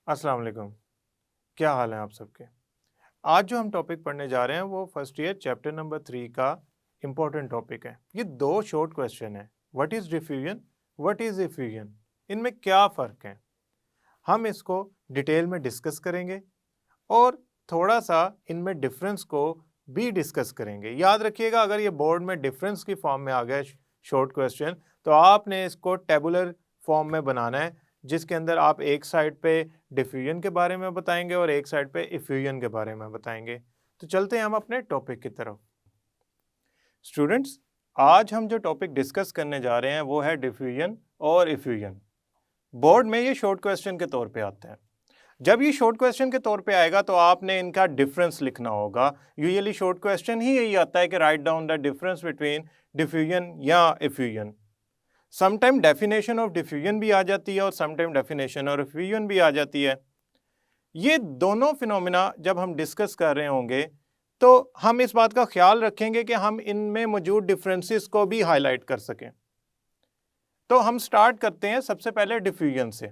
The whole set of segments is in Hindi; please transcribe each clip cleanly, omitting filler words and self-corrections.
अस्सलाम वालेकुम। क्या हाल है आप सबके? आज जो हम टॉपिक पढ़ने जा रहे हैं वो फर्स्ट ईयर चैप्टर नंबर 3 का इम्पोर्टेंट टॉपिक है। ये दो शॉर्ट क्वेश्चन है। What is diffusion? What is effusion? इनमें क्या फ़र्क है? हम इसको डिटेल में डिस्कस करेंगे और थोड़ा सा इनमें डिफरेंस को भी डिस्कस करेंगे। याद रखिएगा, अगर ये बोर्ड में डिफरेंस की फॉर्म में आ गया शॉर्ट क्वेश्चन, तो आपने इसको टेबुलर फॉर्म में बनाना है, जिसके अंदर आप एक साइड पे डिफ्यूजन के बारे में बताएंगे और एक साइड पे इफ्यूजन के बारे में बताएंगे। तो चलते हैं हम अपने टॉपिक की तरफ। स्टूडेंट्स, आज हम जो टॉपिक डिस्कस करने जा रहे हैं वो है डिफ्यूजन और इफ्यूजन। बोर्ड में ये शॉर्ट क्वेश्चन के तौर पे आता है। जब ये शॉर्ट क्वेश्चन के तौर पे आएगा तो आपने इनका डिफरेंस लिखना होगा। यूजुअली शॉर्ट क्वेश्चन ही यही आता है कि write down the difference between diffusion या effusion. Sometime definition of diffusion भी आ जाती है और समटाइम डेफिनेशन ऑफ इफ्यूजन भी आ जाती है। ये दोनों फिनोमिना जब हम डिस्कस कर रहे होंगे तो हम इस बात का ख्याल रखेंगे कि हम इनमें मौजूद डिफरेंसेस को भी हाईलाइट कर सकें। तो हम स्टार्ट करते हैं सबसे पहले डिफ्यूजन से।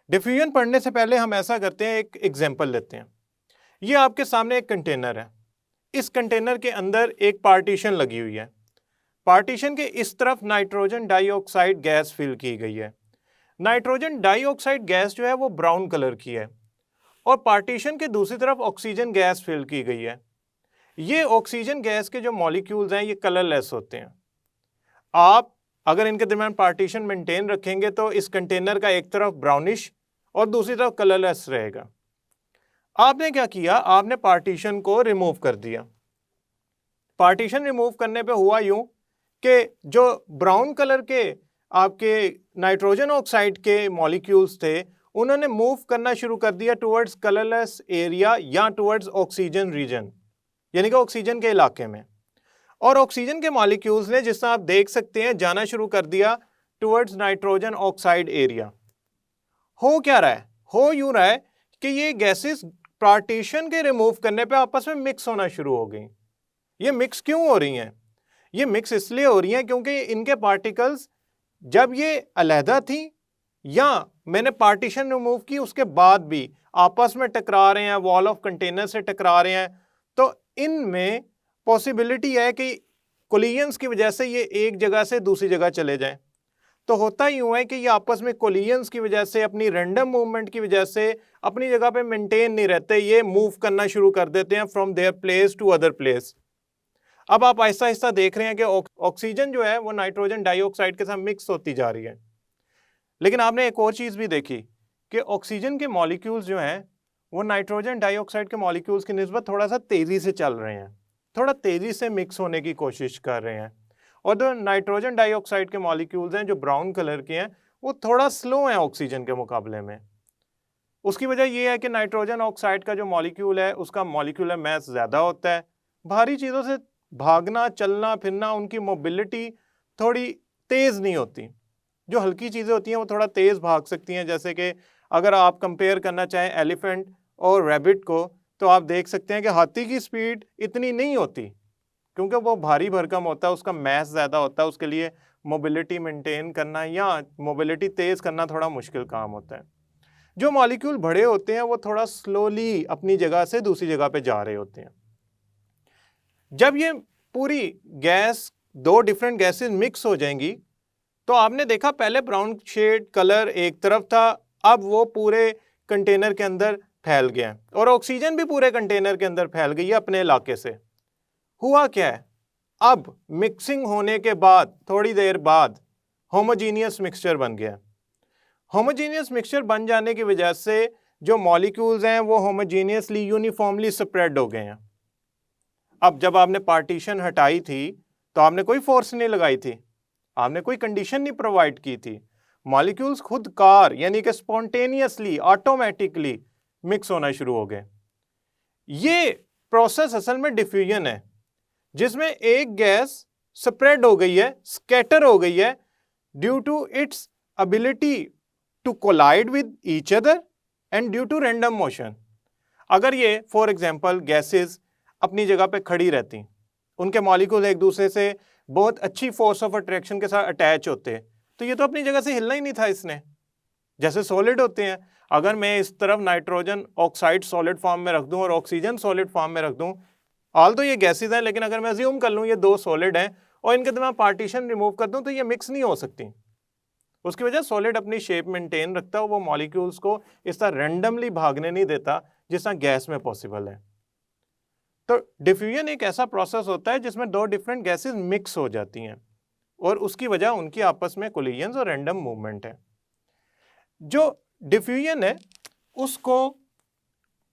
डिफ्यूजन पढ़ने से पहले हम ऐसा करते हैं, एक एग्जांपल लेते हैं। ये आपके सामने एक कंटेनर है। इस कंटेनर के अंदर एक पार्टीशन लगी हुई है। पार्टीशन के इस तरफ नाइट्रोजन डाइऑक्साइड गैस फिल की गई है। नाइट्रोजन डाइऑक्साइड गैस जो है वो ब्राउन कलर की है और पार्टीशन के दूसरी तरफ ऑक्सीजन गैस फिल की गई है। ये ऑक्सीजन गैस के जो मॉलिक्यूल्स हैं ये कलरलेस होते हैं। आप अगर इनके दरमियान पार्टीशन मेंटेन रखेंगे तो इस कंटेनर का एक तरफ ब्राउनिश और दूसरी तरफ कलरलेस रहेगा। आपने क्या किया, आपने पार्टीशन को रिमूव कर दिया। पार्टीशन रिमूव करने पे हुआ यूं कि जो ब्राउन कलर के आपके नाइट्रोजन ऑक्साइड के मॉलिक्यूल्स थे उन्होंने मूव करना शुरू कर दिया टुवर्ड्स कलरलेस एरिया या टुवर्ड्स ऑक्सीजन रीजन, यानी कि ऑक्सीजन के इलाके में। और ऑक्सीजन के मॉलिक्यूल्स ने, जिस तरह आप देख सकते हैं, जाना शुरू कर दिया टुवर्ड्स नाइट्रोजन ऑक्साइड एरिया। हो क्या रहा है? हो यूं रहा है कि ये गैसेस पार्टीशन के रिमूव करने पे आपस में मिक्स होना शुरू हो गई। ये मिक्स क्यों हो रही हैं? ये मिक्स इसलिए हो रही हैं क्योंकि इनके पार्टिकल्स जब ये अलहदा थी या मैंने पार्टीशन रिमूव की उसके बाद भी आपस में टकरा रहे हैं, वॉल ऑफ कंटेनर से टकरा रहे हैं, तो इनमें पॉसिबिलिटी है कि कोलिजन्स की वजह से ये एक जगह से दूसरी जगह चले जाएं। तो होता यूं है कि ये आपस में कोलिजन्स की वजह से, अपनी रैंडम मूवमेंट की वजह से अपनी जगह पे मेंटेन नहीं रहते, ये मूव करना शुरू कर देते हैं from their place to other place. अब आप आहिस्ता आहिस्ता देख रहे हैं कि ऑक्सीजन जो है वो नाइट्रोजन डाइऑक्साइड के साथ मिक्स होती जा रही है। लेकिन आपने एक और चीज़ भी देखी कि ऑक्सीजन के मॉलिक्यूल्स जो हैं वो नाइट्रोजन डाइऑक्साइड के मॉलिक्यूल्स की निस्बत थोड़ा सा तेज़ी से चल रहे हैं, थोड़ा तेज़ी से मिक्स होने की कोशिश कर रहे हैं। और जो नाइट्रोजन डाइऑक्साइड के मॉलिक्यूल्स हैं जो ब्राउन कलर के हैं वो थोड़ा स्लो हैं ऑक्सीजन के मुकाबले में। उसकी वजह ये है कि नाइट्रोजन ऑक्साइड का जो मॉलिक्यूल है उसका मॉलिक्यूलर मास ज़्यादा होता है। भारी चीज़ों से भागना, चलना फिरना, उनकी मोबिलिटी थोड़ी तेज़ नहीं होती। जो हल्की चीज़ें होती हैं वो थोड़ा तेज़ भाग सकती हैं। जैसे कि अगर आप कंपेयर करना चाहें एलिफेंट और रैबिट को, तो आप देख सकते हैं कि हाथी की स्पीड इतनी नहीं होती क्योंकि वो भारी भरकम होता है, उसका मास ज़्यादा होता है, उसके लिए मोबिलिटी मेंटेन करना या मोबिलिटी तेज़ करना थोड़ा मुश्किल काम होता है। जो मॉलिक्यूल बड़े होते हैं वो थोड़ा स्लोली अपनी जगह से दूसरी जगह पे जा रहे होते हैं। जब ये पूरी गैस, दो डिफरेंट गैसेस मिक्स हो जाएंगी, तो आपने देखा पहले ब्राउन शेड कलर एक तरफ था, अब वो पूरे कंटेनर के अंदर फैल गया और ऑक्सीजन भी पूरे कंटेनर के अंदर फैल गई है अपने इलाके से। हुआ क्या है, अब मिक्सिंग होने के बाद थोड़ी देर बाद होमोजीनियस मिक्सचर बन गया। होमोजीनियस मिक्सचर बन जाने की वजह से जो मॉलिक्यूल्स हैं वो होमोजीनियसली यूनिफॉर्मली स्प्रेड हो गए हैं। अब जब आपने पार्टीशन हटाई थी तो आपने कोई फोर्स नहीं लगाई थी, आपने कोई कंडीशन नहीं प्रोवाइड की थी। मॉलिक्यूल्स खुद कार यानी कि स्पॉन्टेनियसली, ऑटोमेटिकली मिक्स होना शुरू हो गए। ये प्रोसेस असल में डिफ्यूजन है, जिसमें एक गैस स्प्रेड हो गई है, स्कैटर हो गई है due to its ability to collide with each other and due to random motion. अगर ये फॉर एग्जांपल गैसेस अपनी जगह पे खड़ी रहती, उनके मॉलिक्यूल एक दूसरे से बहुत अच्छी फोर्स ऑफ अट्रैक्शन के साथ अटैच होते, तो ये तो अपनी जगह से हिलना ही नहीं था इसने, जैसे सॉलिड होते हैं। अगर मैं इस तरफ नाइट्रोजन ऑक्साइड सॉलिड फॉर्म में रख दूं और ऑक्सीजन सॉलिड फॉर्म में रख दूं, ऑल तो ये गैसेज हैं, लेकिन अगर मैं अज्यूम कर लूं ये दो सॉलिड हैं और इनके मैं पार्टीशन रिमूव कर दूं तो ये मिक्स नहीं हो सकती। उसकी वजह सॉलिड अपनी शेप मेंटेन रखता है, वो मॉलिक्यूल्स को इस तरह रैंडमली भागने नहीं देता जिस तरह गैस में पॉसिबल है। तो डिफ्यूजन एक ऐसा प्रोसेस होता है जिसमें दो डिफरेंट गैसेस मिक्स हो जाती हैं और उसकी वजह उनकी आपस में कोलिजन्स और रैंडम मूवमेंट है। जो डिफ्यूजन है उसको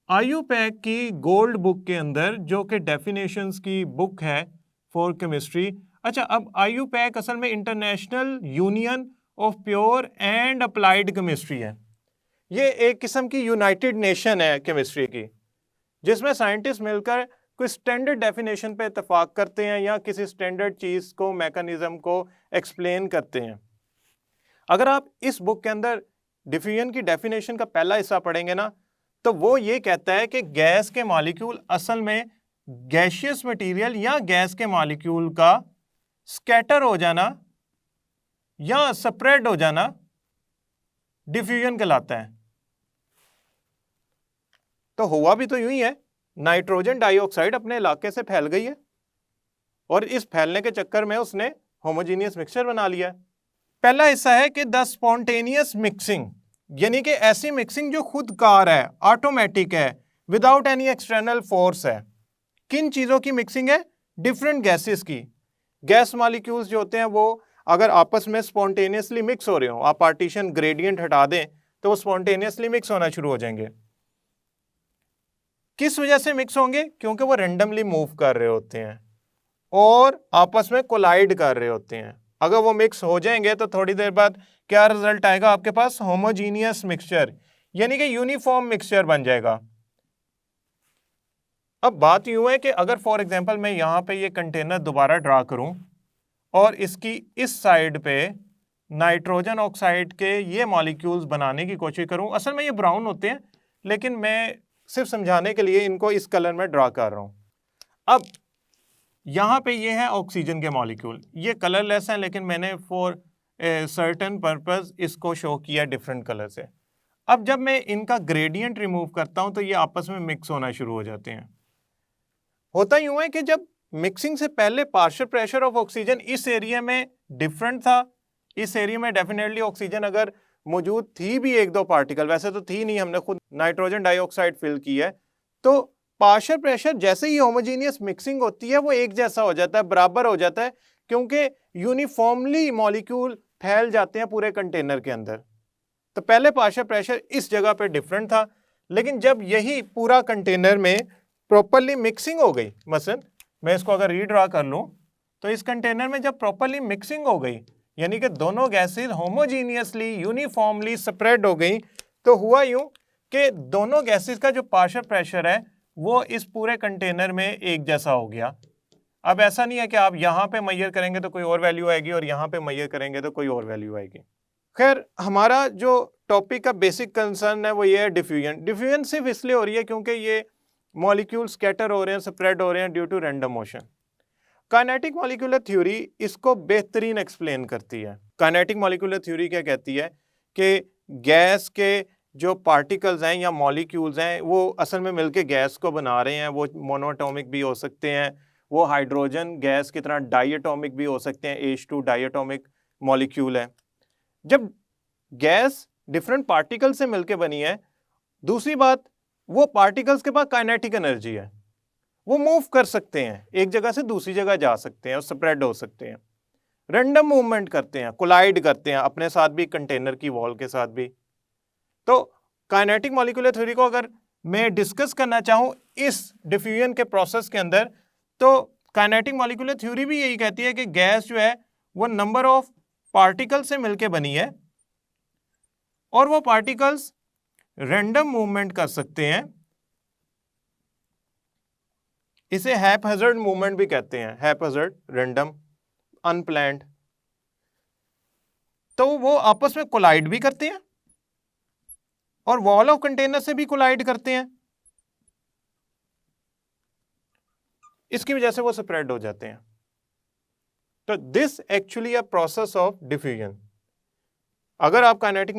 आयुपैक की गोल्ड बुक के अंदर, जो कि डेफिनेशंस की बुक है फॉर केमिस्ट्री। अच्छा, अब आयुपैक असल में international union of pure and applied chemistry है। ये एक किस्म की यूनाइटेड नेशन है केमिस्ट्री की, जिसमें साइंटिस्ट मिलकर कोई स्टैंडर्ड डेफिनेशन पे इत्तेफाक करते हैं या किसी स्टैंडर्ड चीज को, मैकेनिज्म को एक्सप्लेन करते हैं। अगर आप इस बुक के अंदर डिफ्यूजन की डेफिनेशन का पहला हिस्सा पढ़ेंगे ना, तो वो ये कहता है कि गैस के मॉलिक्यूल असल में गैशियस मटेरियल या गैस के मॉलिक्यूल का स्कैटर हो जाना या स्प्रेड हो जाना डिफ्यूजन कहलाता है। तो हुआ भी तो यूं ही है, नाइट्रोजन डाइऑक्साइड अपने इलाके से फैल गई है और इस फैलने के चक्कर में उसने होमोजीनियस मिक्सचर बना लिया है। पहला हिस्सा है कि द स्पॉन्टेनियस मिक्सिंग, यानी कि ऐसी मिक्सिंग जो खुद कार है, ऑटोमेटिक है, विदाउट एनी एक्सटर्नल फोर्स है। किन चीजों की मिक्सिंग है? डिफरेंट गैसेस की। गैस मॉलिक्यूल्स जो होते हैं वो अगर आपस में स्पॉन्टेनियसली मिक्स हो रहे हो, आप पार्टीशन ग्रेडियंट हटा दें तो वो स्पॉन्टेनियसली मिक्स होना शुरू हो जाएंगे। किस वजह से मिक्स होंगे? क्योंकि वो रेंडमली मूव कर रहे होते हैं और आपस में कोलाइड कर रहे होते हैं। अगर वो मिक्स हो जाएंगे तो थोड़ी देर बाद क्या रिजल्ट आएगा आपके पास? होमोजीनियस मिक्सचर, यानी कि यूनिफॉर्म मिक्सचर बन जाएगा। अब बात यूं है कि अगर फॉर एग्जांपल मैं यहां पे ये कंटेनर दोबारा ड्रा करूं और इसकी इस साइड पे नाइट्रोजन ऑक्साइड के ये मॉलिक्यूल्स बनाने की कोशिश करूं, असल में ये ब्राउन होते हैं लेकिन मैं सिर्फ समझाने के लिए इनको इस कलर में ड्रा कर रहा हूं। अब यहां पे ये है ऑक्सीजन के मॉलिक्यूल, ये कलरलेस हैं लेकिन मैंने फॉर सर्टेन पर्पस इसको शो किया डिफरेंट कलर से। अब जब मैं इनका ग्रेडियंट रिमूव करता हूं तो ये आपस में मिक्स होना शुरू हो जाते हैं। होता यूं है कि जब मिक्सिंग से पहले पार्शियल प्रेशर ऑफ ऑक्सीजन इस एरिया में डिफरेंट था। इस एरिया में डेफिनेटली ऑक्सीजन अगर मौजूद थी भी एक दो पार्टिकल, वैसे तो थी नहीं, हमने खुद नाइट्रोजन डाइऑक्साइड फिल की है, तो पार्शियल प्रेशर जैसे ही होमोजीनियस मिक्सिंग होती है वो एक जैसा हो जाता है, बराबर हो जाता है, क्योंकि यूनिफॉर्मली मॉलिक्यूल फैल जाते हैं पूरे कंटेनर के अंदर। तो पहले पार्शियल प्रेशर इस जगह पे डिफरेंट था, लेकिन जब यही पूरा कंटेनर में प्रॉपरली मिक्सिंग हो गई, मसलन मैं इसको अगर रीड्रा कर लूं तो इस कंटेनर में जब प्रॉपरली मिक्सिंग हो गई, यानी कि दोनों गैसेस होमोजीनियसली यूनिफॉर्मली स्प्रेड हो गई, तो हुआ यूं कि दोनों गैसेस का जो पार्शियल प्रेशर है वो इस पूरे कंटेनर में एक जैसा हो गया। अब ऐसा नहीं है कि आप यहां पे मेजर करेंगे तो कोई और वैल्यू आएगी और यहां पे मेजर करेंगे तो कोई और वैल्यू आएगी। खैर, हमारा जो टॉपिक का बेसिक कंसर्न है वो ये है डिफ्यूजन। डिफ्यूजन सिर्फ इसलिए हो रही है क्योंकि ये मॉलिक्यूल स्कैटर हो रहे हैं, स्प्रेड हो रहे हैं due to random motion. Kinetic molecular theory इसको बेहतरीन एक्सप्लेन करती है। काइनेटिक मॉलिक्यूलर थ्योरी क्या कहती है कि गैस के जो पार्टिकल्स हैं या मॉलिक्यूल्स हैं वो असल में मिलके गैस को बना रहे हैं। वो मोनोएटॉमिक भी हो सकते हैं, वो हाइड्रोजन गैस की तरह डाइएटॉमिक भी हो सकते हैं, H2 डाइएटॉमिक मॉलिक्यूल है। जब गैस डिफरेंट पार्टिकल से मिलके बनी है, दूसरी बात वो पार्टिकल्स के पास काइनेटिक एनर्जी है, वो मूव कर सकते हैं, एक जगह से दूसरी जगह जा सकते हैं और स्प्रेड हो सकते हैं, रैंडम मूवमेंट करते हैं, कोलाइड करते हैं अपने साथ भी, कंटेनर की वॉल के साथ भी। तो काइनेटिक मॉलिक्यूलर थ्योरी को अगर मैं डिस्कस करना चाहूं इस डिफ्यूजन के प्रोसेस के अंदर, तो काइनेटिक मॉलिक्यूलर थ्योरी भी यही कहती है कि गैस जो है वो नंबर ऑफ पार्टिकल से मिलके बनी है और वो पार्टिकल्स रैंडम मूवमेंट कर सकते हैं। इसे हैपहैज़र्ड मूवमेंट भी कहते हैं, हैपहैज़र्ड, रैंडम, अनप्लान्ड। तो वो आपस में कोलाइड भी करते हैं और वॉल ऑफ कंटेनर से भी कोलाइड करते हैं, इसकी वजह से वो स्प्रेड हो जाते हैं। तो this actually a process of diffusion. अगर आप काइनेटिक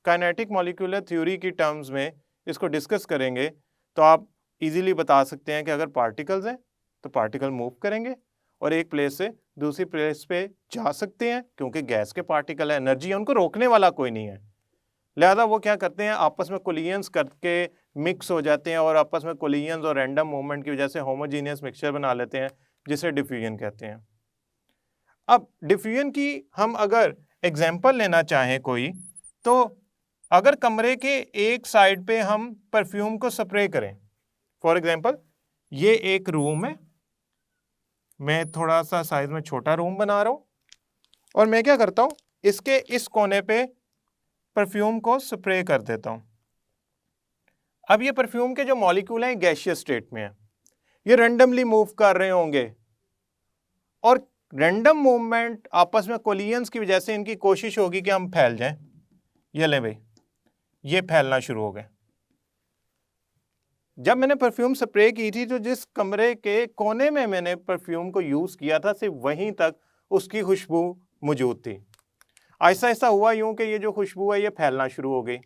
काइनेटिक मॉलिक्यूलर थ्योरी की टर्म्स में इसको डिस्कस करेंगे तो आप इजीली बता सकते हैं कि अगर पार्टिकल्स हैं तो पार्टिकल मूव करेंगे और एक प्लेस से दूसरी प्लेस पे जा सकते हैं, क्योंकि गैस के पार्टिकल है, एनर्जी है, उनको रोकने वाला कोई नहीं है। लिहाजा वो क्या करते हैं, आपस में कोलिजन्स करके मिक्स हो जाते हैं और आपस में कोलिजन्स और रैंडम मूवमेंट की वजह से होमोजीनियस मिक्सचर बना लेते हैं, जिसे डिफ्यूजन कहते हैं। अब डिफ्यूजन की हम अगर एग्जाम्पल लेना चाहें कोई, तो अगर कमरे के एक साइड पे हम परफ्यूम को स्प्रे करें, फॉर एग्जाम्पल ये एक रूम है, मैं थोड़ा सा साइज में छोटा रूम बना रहा हूँ और मैं क्या करता हूँ, इसके इस कोने पे परफ्यूम को स्प्रे कर देता हूँ। अब ये परफ्यूम के जो मॉलिक्यूल हैं गैसियस स्टेट में है, ये रैंडमली मूव कर रहे होंगे और रैंडम मूवमेंट आपस में कोलिजन्स की वजह से इनकी कोशिश होगी कि हम फैल जाएं। ये ले भाई, ये फैलना शुरू हो गए। जब मैंने परफ्यूम स्प्रे की थी तो जिस कमरे के कोने में मैंने परफ्यूम को यूज किया था सिर्फ वहीं तक उसकी खुशबू मौजूद थी। आहिस्ता आहिस्ता हुआ यूं कि ये जो खुशबू है ये फैलना शुरू हो गई।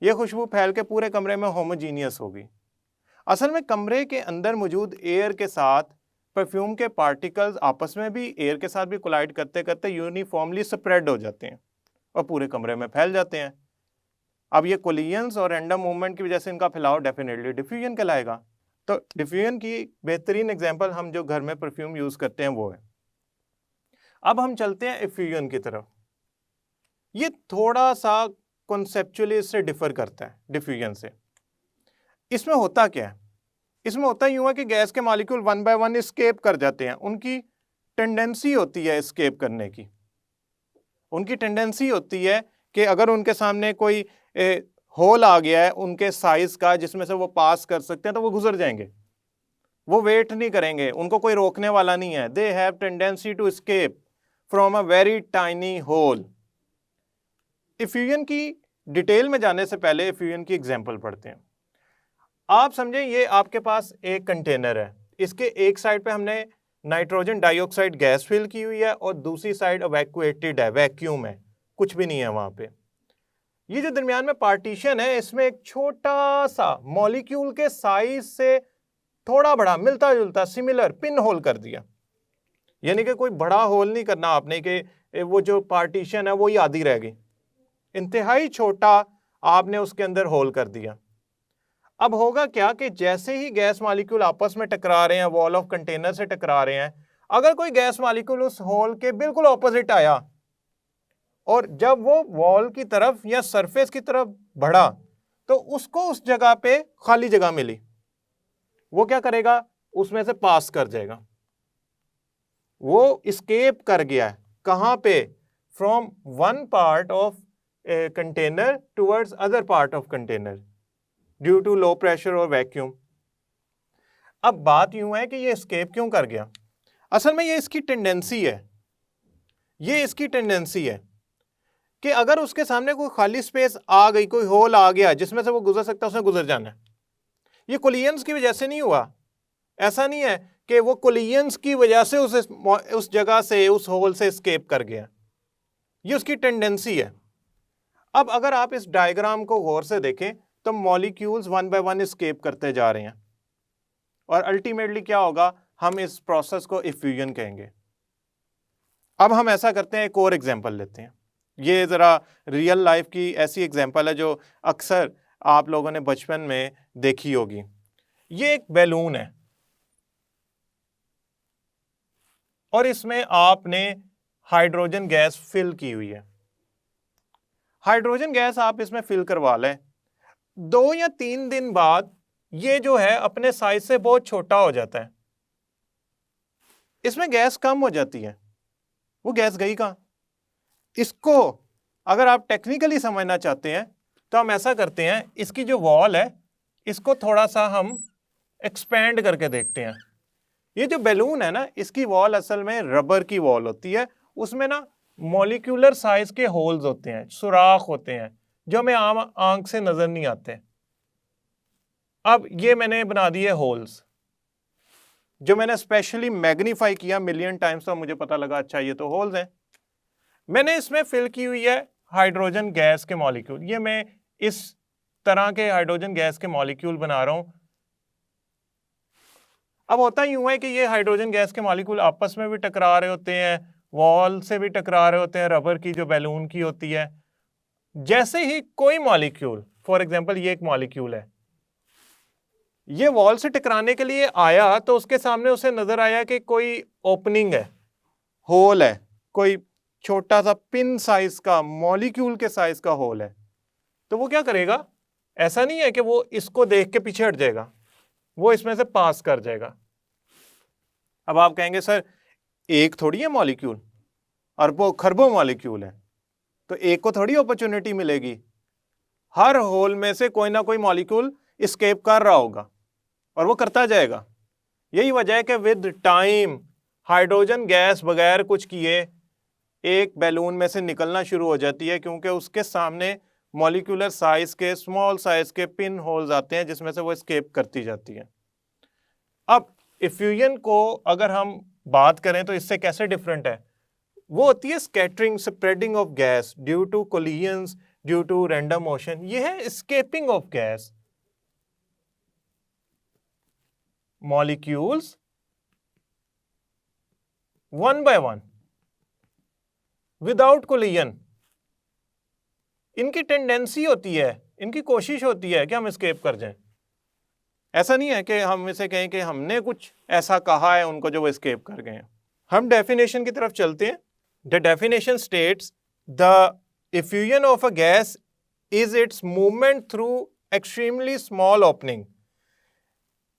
ये खुशबू फैल के पूरे कमरे में होमोजीनियस हो गई। असल में कमरे के अंदर मौजूद एयर के साथ परफ्यूम के पार्टिकल्स आपस में भी एयर के साथ भी कोलाइड करते करते यूनिफॉर्मली स्प्रेड हो जाते हैं और पूरे कमरे में फैल जाते हैं। अब ये कोलिजन्स और रैंडम मूवमेंट की वजह से इनका फैलाव डेफिनेटली डिफ्यूजन कहलाएगा। तो डिफ्यूजन की बेहतरीन एग्जांपल हम जो घर में परफ्यूम यूज करते हैं वो है। अब हम चलते हैं इफ्यूजन की तरफ। ये थोड़ा सा कॉन्सेप्चुअली इससे डिफर करता है डिफ्यूजन से। इसमें होता क्या है, इसमें होता यूं है कि गैस के molecule one by one escape कर जाते हैं। उनकी टेंडेंसी होती है एस्केप करने की। उनकी टेंडेंसी होती है कि अगर उनके सामने कोई होल आ गया है उनके साइज का जिसमें से वो पास कर सकते हैं तो वो गुजर जाएंगे, वो वेट नहीं करेंगे, उनको कोई रोकने वाला नहीं है। They have tendency to escape from a very tiny hole. Effusion की डिटेल में जाने से पहले इफ्यूजन की एग्जांपल पढ़ते हैं। आप समझें ये आपके पास एक कंटेनर है, इसके एक साइड पे हमने नाइट्रोजन डाइऑक्साइड गैस फिल की हुई है और दूसरी साइड इवैक्यूएटेड है, वैक्यूम है, कुछ भी नहीं है वहां पे। ये जो दरमियान में पार्टीशन है इसमें एक छोटा सा मॉलिक्यूल के साइज से थोड़ा बड़ा मिलता जुलता सिमिलर पिन होल कर दिया। यानी कि कोई बड़ा होल नहीं करना आपने कि वो जो पार्टीशन है वो ही आधी रह गई, इंतहाई छोटा आपने उसके अंदर होल कर दिया। अब होगा क्या कि जैसे ही गैस मॉलिक्यूल आपस में टकरा रहे हैं, वॉल ऑफ कंटेनर से टकरा रहे हैं, अगर कोई गैस मॉलिक्यूल उस होल के बिल्कुल ऑपोजिट आया और जब वो वॉल की तरफ या सरफेस की तरफ बढ़ा तो उसको उस जगह पे खाली जगह मिली, वो क्या करेगा, उसमें से पास कर जाएगा। वो एस्केप कर गया है कहां पे, from one part of container towards other part of container due to low pressure और वैक्यूम। अब बात यूं है कि ये एस्केप क्यों कर गया। असल में ये इसकी टेंडेंसी है, ये इसकी टेंडेंसी है कि अगर उसके सामने कोई खाली स्पेस आ गई, कोई होल आ गया जिसमें से वो गुजर सकता है, उसने गुजर जाना है। ये कोलिजन्स की वजह से नहीं हुआ, ऐसा नहीं है कि वो कोलिजन्स की वजह से उस जगह से, उस होल से एस्केप कर गया, ये उसकी टेंडेंसी है। अब अगर आप इस डायग्राम को गौर से देखें तो molecules one by one escape करते जा रहे हैं और अल्टीमेटली क्या होगा, हम इस प्रोसेस को इफ्यूजन कहेंगे। अब हम ऐसा करते हैं, एक और एग्जांपल लेते हैं। ये जरा रियल लाइफ की ऐसी एग्जांपल है जो अक्सर आप लोगों ने बचपन में देखी होगी। ये एक बैलून है और इसमें आपने हाइड्रोजन गैस फिल की हुई है। हाइड्रोजन गैस आप इसमें फिल करवा लें, 2 या 3 दिन बाद ये जो है अपने साइज से बहुत छोटा हो जाता है, इसमें गैस कम हो जाती है। वो गैस गई कहां। इसको अगर आप टेक्निकली समझना चाहते हैं तो हम ऐसा करते हैं, इसकी जो वॉल है इसको थोड़ा सा हम एक्सपेंड करके देखते हैं। ये जो बैलून है ना, इसकी वॉल असल में रबर की वॉल होती है, उसमें ना मॉलिक्यूलर साइज के होल्स होते हैं, सुराख होते हैं जो हमें आम आंख से नजर नहीं आते। अब ये मैंने बना दिए होल्स, जो मैंने स्पेशली मैग्नीफाई किया मिलियन टाइम्स, तो मुझे पता लगा अच्छा ये तो होल्स हैं। मैंने इसमें फिल की हुई है हाइड्रोजन गैस के मॉलिक्यूल, ये मैं इस तरह के हाइड्रोजन गैस के मॉलिक्यूल बना रहा हूं। अब होता यूं है कि ये हाइड्रोजन गैस के मॉलिक्यूल आपस में भी टकरा रहे होते हैं, वॉल से भी टकरा रहे होते हैं, रबर की जो बैलून की होती है। जैसे ही कोई मॉलिक्यूल, फॉर एग्जांपल ये एक मॉलिक्यूल है, ये वॉल से टकराने के लिए आया तो उसके सामने उसे नजर आया कि कोई ओपनिंग है, होल है, कोई छोटा सा पिन साइज का, मॉलिक्यूल के साइज का होल है। तो वो क्या करेगा? ऐसा नहीं है कि वो इसको देख के पीछे हट जाएगा, वो इसमें से पास कर जाएगा। अब आप कहेंगे सर एक थोड़ी है मॉलिक्यूल, अरबों खरबों मॉलिक्यूल है, तो एक को थोड़ी अपॉर्चुनिटी मिलेगी। हर होल में से कोई ना कोई मॉलिक्यूल एस्केप कर रहा होगा और वो करता जाएगा। यही वजह है कि विद टाइम हाइड्रोजन गैस बगैर कुछ किए एक बैलून में से निकलना शुरू हो जाती है, क्योंकि उसके सामने मॉलिक्यूलर साइज के, स्मॉल साइज के पिन होल्स आते हैं जिसमें से वो एस्केप करती जाती है। अब इफ्यूजन को अगर हम बात करें तो इससे कैसे डिफरेंट है? वो होती है scattering, spreading of gas due to collisions, due to random motion. ये है escaping of gas. Molecules one by one without collision, इनकी टेंडेंसी होती है, इनकी कोशिश होती है कि हम एस्केप कर जाएं। ऐसा नहीं है कि हम इसे कहें कि हमने कुछ ऐसा कहा है उनको जो वो एस्केप कर गए हैं। हम डेफिनेशन की तरफ चलते हैं। The definition states the effusion of a gas is it's movement through extremely small opening.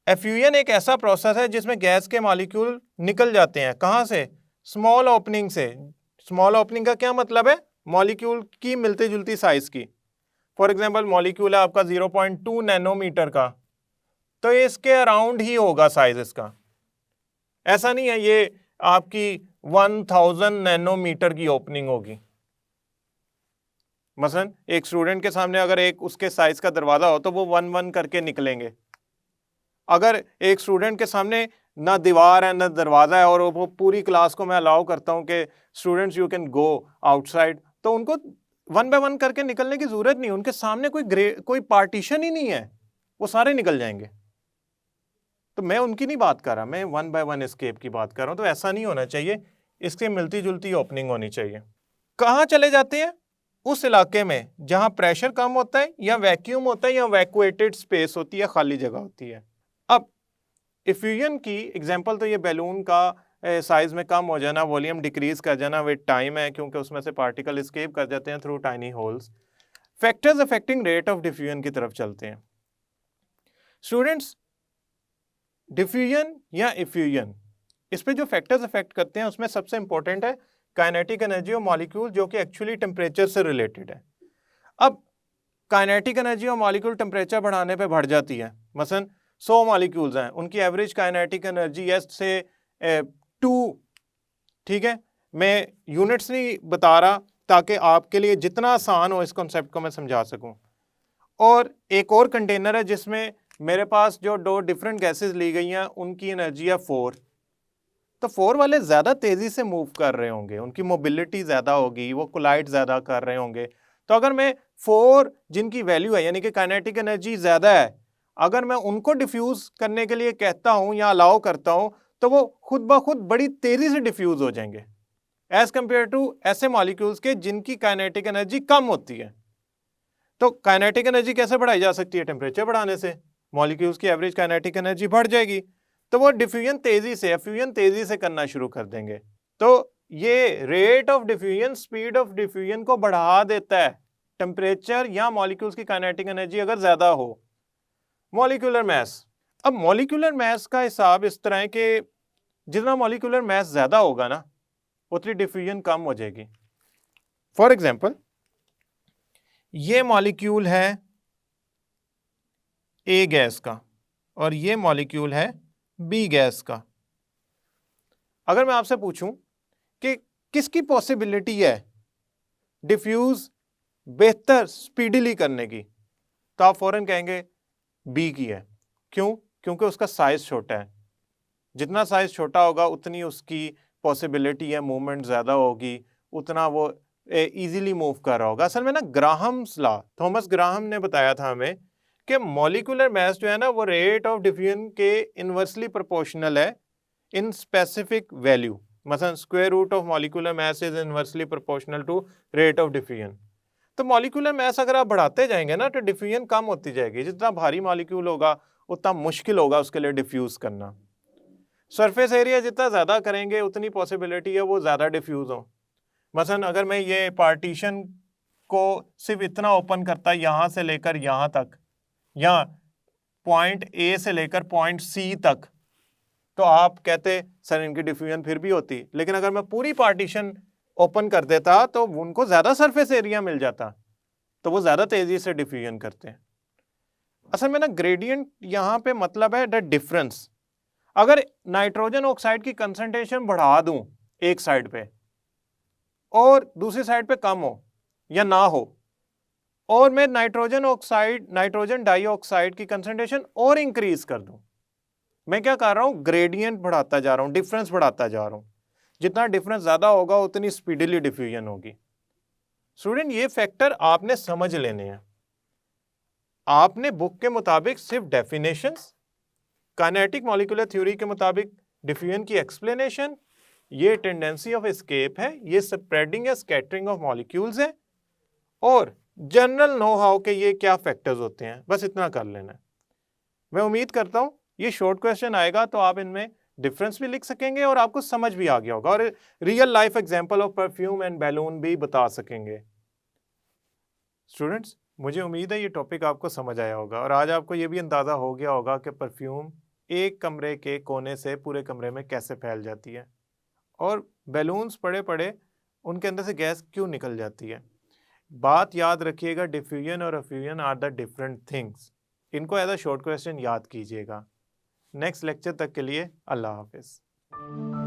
Effusion एक ऐसा प्रोसेस है जिसमें गैस के मॉलिक्यूल निकल जाते हैं। कहां से? स्मॉल ओपनिंग से। स्मॉल ओपनिंग का क्या मतलब है? मॉलिक्यूल की मिलती जुलती साइज की। फॉर एग्जांपल मॉलिक्यूल है आपका 0.2 नैनोमीटर का, तो इसके अराउंड ही होगा साइज इसका। ऐसा नहीं है ये आपकी 1000 नैनोमीटर की ओपनिंग होगी। मसलन एक स्टूडेंट के सामने अगर एक उसके साइज का दरवाजा हो तो वो 1-1 करके निकलेंगे। अगर एक स्टूडेंट के सामने ना दीवार है ना दरवाजा है और वो पूरी क्लास को मैं अलाउ करता हूं कि students you can go outside, तो उनको 1 बाय 1 करके निकलने की जरूरत नहीं। उनके सामने कोई पार्टीशन ही नहीं है, वो सारे निकल जाएंगे। तो मैं उनकी नहीं बात कर रहा, मैं 1 बाय 1 एस्केप की बात कर रहा हूं। तो ऐसा नहीं होना चाहिए, इसके मिलती जुलती ओपनिंग होनी चाहिए। कहां चले जाते हैं? उस इलाके में जहां प्रेशर कम होता है या वैक्यूम होता है या वैक्यूएटेड स्पेस होती है, खाली जगह होती है। अब इफ्यूजन की एग्जांपल तो ये बैलून का साइज में कम हो जाना, वॉल्यूम डिक्रीज कर जाना विद टाइम है, क्योंकि उसमें से पार्टिकल एस्केप कर जाते हैं through tiny holes. Factors affecting rate of diffusion की तरफ चलते हैं। स्टूडेंट्स, डिफ्यूजन या इफ्यूजन, इस पे जो फैक्टर्स अफेक्ट करते हैं उसमें सबसे इंपॉर्टेंट है काइनेटिक एनर्जी ऑफ मॉलिक्यूल, जो कि एक्चुअली टेम्परेचर से रिलेटेड है। अब kinetic energy of molecule temperature बढ़ाने पे बढ़ जाती है। मसलन 100 मॉलिक्यूल्स हैं, उनकी एवरेज काइनेटिक एनर्जी है से 2, ठीक है। मैं यूनिट्स नहीं बता रहा ताकि आपके लिए जितना आसान हो इस कॉन्सेप्ट को मैं समझा सकूं। और एक और कंटेनर है जिसमें मेरे पास जो 2 डिफरेंट गैसेस ली गई हैं उनकी एनर्जी है 4। तो 4 वाले ज़्यादा तेज़ी से मूव कर रहे होंगे, उनकी मोबिलिटी ज़्यादा होगी, वो कोलाइड ज़्यादा कर रहे होंगे। तो अगर मैं 4 जिनकी वैल्यू है यानी कि काइनेटिक एनर्जी ज़्यादा है, अगर मैं उनको डिफ्यूज़ करने के लिए कहता हूँ या अलाउ करता हूँ तो वो खुद ब खुद बड़ी तेज़ी से डिफ्यूज़ हो जाएंगे एज कम्पेयर टू ऐसे मॉलिक्यूल्स के जिनकी काइनेटिक एनर्जी कम होती है। तो काइनेटिक एनर्जी कैसे बढ़ाई जा सकती है? टेम्परेचर बढ़ाने से मॉलिक्यूल्स की एवरेज काइनेटिक एनर्जी बढ़ जाएगी, तो वो डिफ्यूजन तेजी से करना शुरू कर देंगे। तो ये rate of diffusion speed of diffusion को बढ़ा देता है, टेम्परेचर या मॉलिक्यूल्स की काइनेटिक एनर्जी अगर ज्यादा हो। मॉलिक्यूलर मास, अब मॉलिक्यूलर मास का हिसाब इस तरह है कि जितना मॉलिक्यूलर मास ज्यादा होगा ना उतनी डिफ्यूजन कम हो जाएगी। फॉर एग्जाम्पल ये मॉलिक्यूल है ए गैस का और ये मॉलिक्यूल है बी गैस का। अगर मैं आपसे पूछूं कि किसकी पॉसिबिलिटी है डिफ्यूज बेहतर स्पीडीली करने की, तो आप फौरन कहेंगे बी की है। क्यों? क्योंकि उसका साइज छोटा है। जितना साइज छोटा होगा उतनी उसकी पॉसिबिलिटी है मूवमेंट ज़्यादा होगी, उतना वो इजीली मूव कर रहा होगा। असल में ना ग्राहम्स लॉ, थॉमस ग्राहम ने बताया था हमें कि मॉलिक्यूलर मास जो है ना वो रेट ऑफ डिफ्यूजन के इनवर्सली प्रोपोर्शनल है इन स्पेसिफिक वैल्यू। मसलन square root of molecular mass is inversely proportional to rate of diffusion. तो मॉलिक्यूलर मास अगर आप बढ़ाते जाएंगे ना तो डिफ्यूजन कम होती जाएगी। जितना भारी मॉलिक्यूल होगा उतना मुश्किल होगा उसके लिए डिफ्यूज करना। सरफेस एरिया जितना ज़्यादा करेंगे उतनी पॉसिबिलिटी है वो ज़्यादा डिफ्यूज हो। मसलन अगर मैं ये पार्टीशन को सिर्फ इतना ओपन करता यहाँ से लेकर यहाँ तक, या पॉइंट ए से लेकर पॉइंट सी तक, तो आप कहते सर इनकी डिफ्यूजन फिर भी होती। लेकिन अगर मैं पूरी पार्टीशन ओपन कर देता तो उनको ज़्यादा सरफेस एरिया मिल जाता, तो वो ज़्यादा तेज़ी से डिफ्यूजन करते हैं। असल में ना ग्रेडियंट यहाँ पे मतलब है द डिफरेंस। अगर नाइट्रोजन ऑक्साइड की कंसंट्रेशन बढ़ा दूं एक साइड पे और दूसरी साइड पे कम हो या ना हो, और मैं नाइट्रोजन डाइऑक्साइड की कंसंट्रेशन और इंक्रीज कर दूं, मैं क्या कर रहा हूं, ग्रेडियंट बढ़ाता जा रहा हूं, डिफरेंस बढ़ाता जा रहा हूं। जितना डिफरेंस ज्यादा होगा उतनी स्पीडीली डिफ्यूजन होगी। स्टूडेंट ये फैक्टर आपने समझ लेने हैं। आपने बुक के मुताबिक सिर्फ डेफिनेशंस, काइनेटिक मॉलिक्यूलर थ्योरी के मुताबिक डिफ्यूजन की एक्सप्लेनेशन, ये टेंडेंसी ऑफ एस्केप है, ये स्प्रेडिंग या स्कैटरिंग ऑफ मॉलिक्यूल्स है, और जनरल नो हाउ के ये क्या फैक्टर्स होते हैं, बस इतना कर लेना है। मैं उम्मीद करता हूं ये शॉर्ट क्वेश्चन आएगा तो आप इनमें डिफरेंस भी लिख सकेंगे और आपको समझ भी आ गया होगा, और real life example of perfume and balloon भी बता सकेंगे। स्टूडेंट्स, मुझे उम्मीद है ये टॉपिक आपको समझ आया होगा और आज आपको ये भी अंदाज़ा हो गया होगा कि परफ्यूम एक कमरे के कोने से पूरे कमरे में कैसे फैल जाती है, और बैलून्स पड़े पड़े उनके अंदर से गैस क्यों निकल जाती है। बात याद रखिएगा, डिफ्यूजन और effusion are the different things. इनको एज अ शॉर्ट क्वेश्चन याद कीजिएगा। नेक्स्ट लेक्चर तक के लिए अल्लाह हाफिज़।